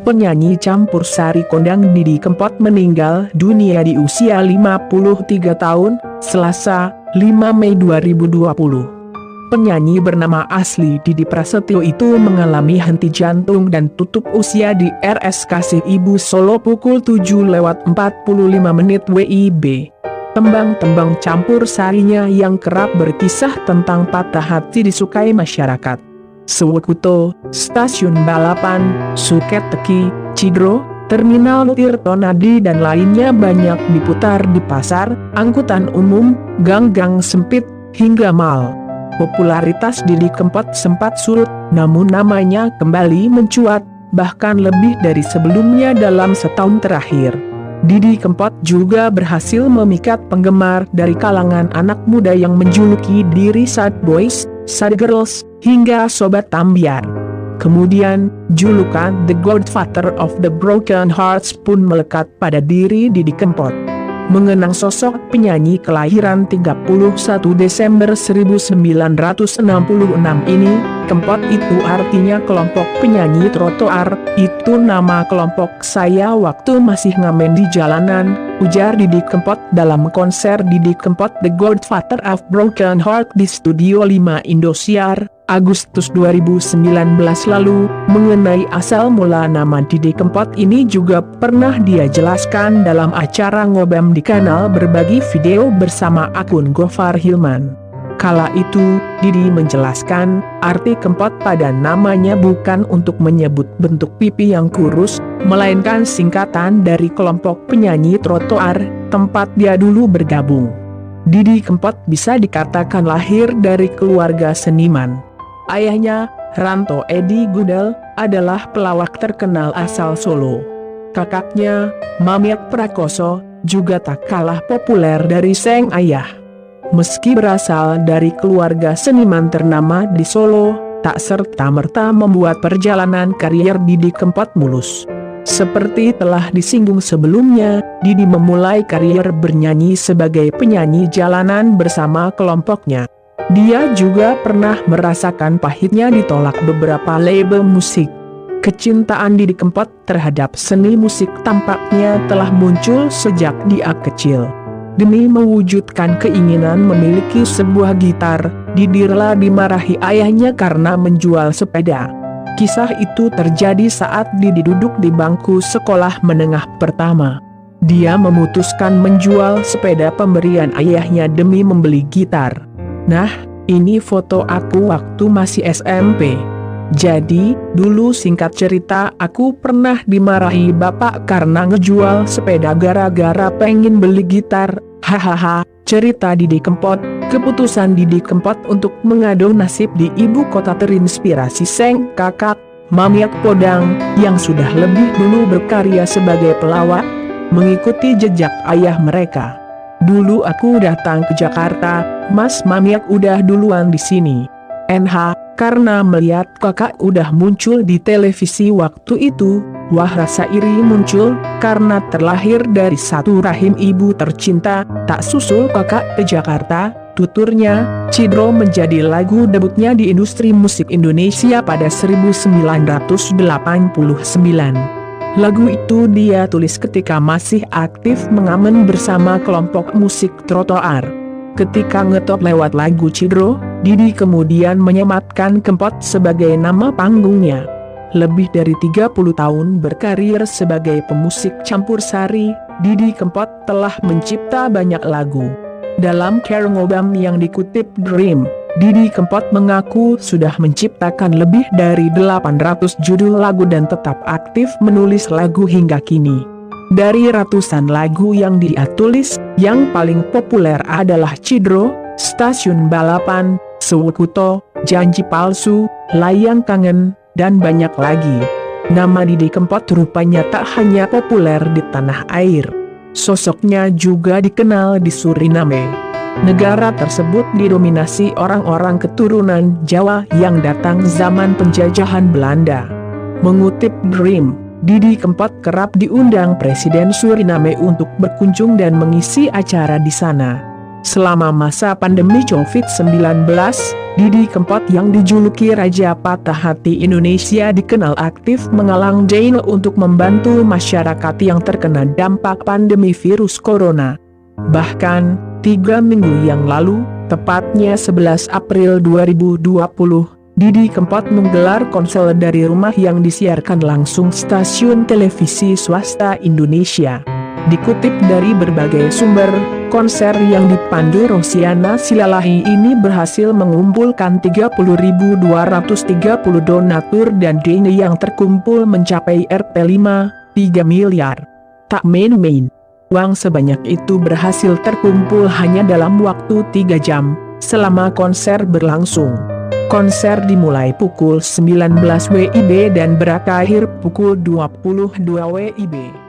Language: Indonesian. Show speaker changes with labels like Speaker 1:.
Speaker 1: Penyanyi campur sari kondang Didi Kempot meninggal dunia di usia 53 tahun, Selasa, 5 Mei 2020. Penyanyi bernama asli Didi Prasetyo itu mengalami henti jantung dan tutup usia di RS Kasih Ibu Solo pukul 7:45 WIB. Tembang-tembang campur sarinya yang kerap berkisah tentang patah hati disukai masyarakat. Sewekuto, Stasiun Balapan, Suket Teki, Cidro, Terminal Tirtonadi dan lainnya banyak diputar di pasar, angkutan umum, gang-gang sempit, hingga mal. Popularitas Didi Kempot sempat surut, namun namanya kembali mencuat, bahkan lebih dari sebelumnya dalam setahun terakhir. Didi Kempot juga berhasil memikat penggemar dari kalangan anak muda yang menjuluki diri sad boys, sad girls, hingga sobat ambyar. Kemudian, julukan The Godfather of the Broken Hearts pun melekat pada diri Didi Kempot. Mengenang sosok penyanyi kelahiran 31 Desember 1966 ini, Kempot itu artinya kelompok penyanyi trotoar, itu nama kelompok saya waktu masih ngamen di jalanan, ujar Didi Kempot dalam konser Didi Kempot The Godfather of Broken Heart di Studio 5 Indosiar, Agustus 2019 lalu. Mengenai asal mula nama Didi Kempot ini juga pernah dia jelaskan dalam acara Ngobam di kanal Berbagi Video bersama akun Gofar Hilman. Kala itu, Didi menjelaskan, arti Kempot pada namanya bukan untuk menyebut bentuk pipi yang kurus, melainkan singkatan dari kelompok penyanyi trotoar, tempat dia dulu bergabung. Didi Kempot bisa dikatakan lahir dari keluarga seniman. Ayahnya, Ranto Edi Gudel, adalah pelawak terkenal asal Solo. Kakaknya, Mamyak Prakoso, juga tak kalah populer dari sang ayah. Meski berasal dari keluarga seniman ternama di Solo, tak serta-merta membuat perjalanan karier Didi Kempot mulus. Seperti telah disinggung sebelumnya, Didi memulai karier bernyanyi sebagai penyanyi jalanan bersama kelompoknya. Dia juga pernah merasakan pahitnya ditolak beberapa label musik. Kecintaan Didi Kempot terhadap seni musik tampaknya telah muncul sejak dia kecil. Demi mewujudkan keinginan memiliki sebuah gitar, Didi rela dimarahi ayahnya karena menjual sepeda. Kisah itu terjadi saat Didi duduk di bangku sekolah menengah pertama. Dia memutuskan menjual sepeda pemberian ayahnya demi membeli gitar. Nah, ini foto aku waktu masih SMP. Jadi, dulu singkat cerita aku pernah dimarahi bapak karena ngejual sepeda gara-gara pengen beli gitar. Hahaha, cerita Didi Kempot. Keputusan Didi Kempot untuk mengadu nasib di ibu kota terinspirasi sang kakak, Mamyak Podang, yang sudah lebih dulu berkarya sebagai pelawak, mengikuti jejak ayah mereka. Dulu aku datang ke Jakarta, Mas Mamyak udah duluan di sini. NH, karena melihat kakak udah muncul di televisi waktu itu, wah rasa iri muncul, karena terlahir dari satu rahim ibu tercinta, tak susul kakak ke Jakarta, tuturnya. Cidro menjadi lagu debutnya di industri musik Indonesia pada 1989. Lagu itu dia tulis ketika masih aktif mengamen bersama kelompok musik trotoar. Ketika ngetop lewat lagu Cidro, Didi kemudian menyematkan Kempot sebagai nama panggungnya. Lebih dari 30 tahun berkarir sebagai pemusik campur sari, Didi Kempot telah mencipta banyak lagu. Dalam Care Ngobam yang dikutip Dream, Didi Kempot mengaku sudah menciptakan lebih dari 800 judul lagu dan tetap aktif menulis lagu hingga kini. Dari ratusan lagu yang dia tulis, yang paling populer adalah Cidro, Stasiun Balapan, Sewekuto, Janji Palsu, Layang Kangen, dan banyak lagi. Nama Didi Kempot rupanya tak hanya populer di tanah air. Sosoknya juga dikenal di Suriname. Negara tersebut didominasi orang-orang keturunan Jawa yang datang zaman penjajahan Belanda. Mengutip Dream, Didi Kempot kerap diundang Presiden Suriname untuk berkunjung dan mengisi acara di sana. Selama masa pandemi COVID-19, Didi Kempot yang dijuluki Raja Patah Hati Indonesia dikenal aktif mengalang dana untuk membantu masyarakat yang terkena dampak pandemi virus corona. Bahkan, 3 minggu yang lalu, tepatnya 11 April 2020, Didi Kempot menggelar konser dari rumah yang disiarkan langsung stasiun televisi swasta Indonesia. Dikutip dari berbagai sumber, konser yang dipandu Rosiana Silalahi ini berhasil mengumpulkan 30.230 donatur dan dana yang terkumpul mencapai Rp5, 3 miliar. Tak main-main. Uang sebanyak itu berhasil terkumpul hanya dalam waktu 3 jam, selama konser berlangsung. Konser dimulai pukul 19 WIB dan berakhir pukul 22 WIB.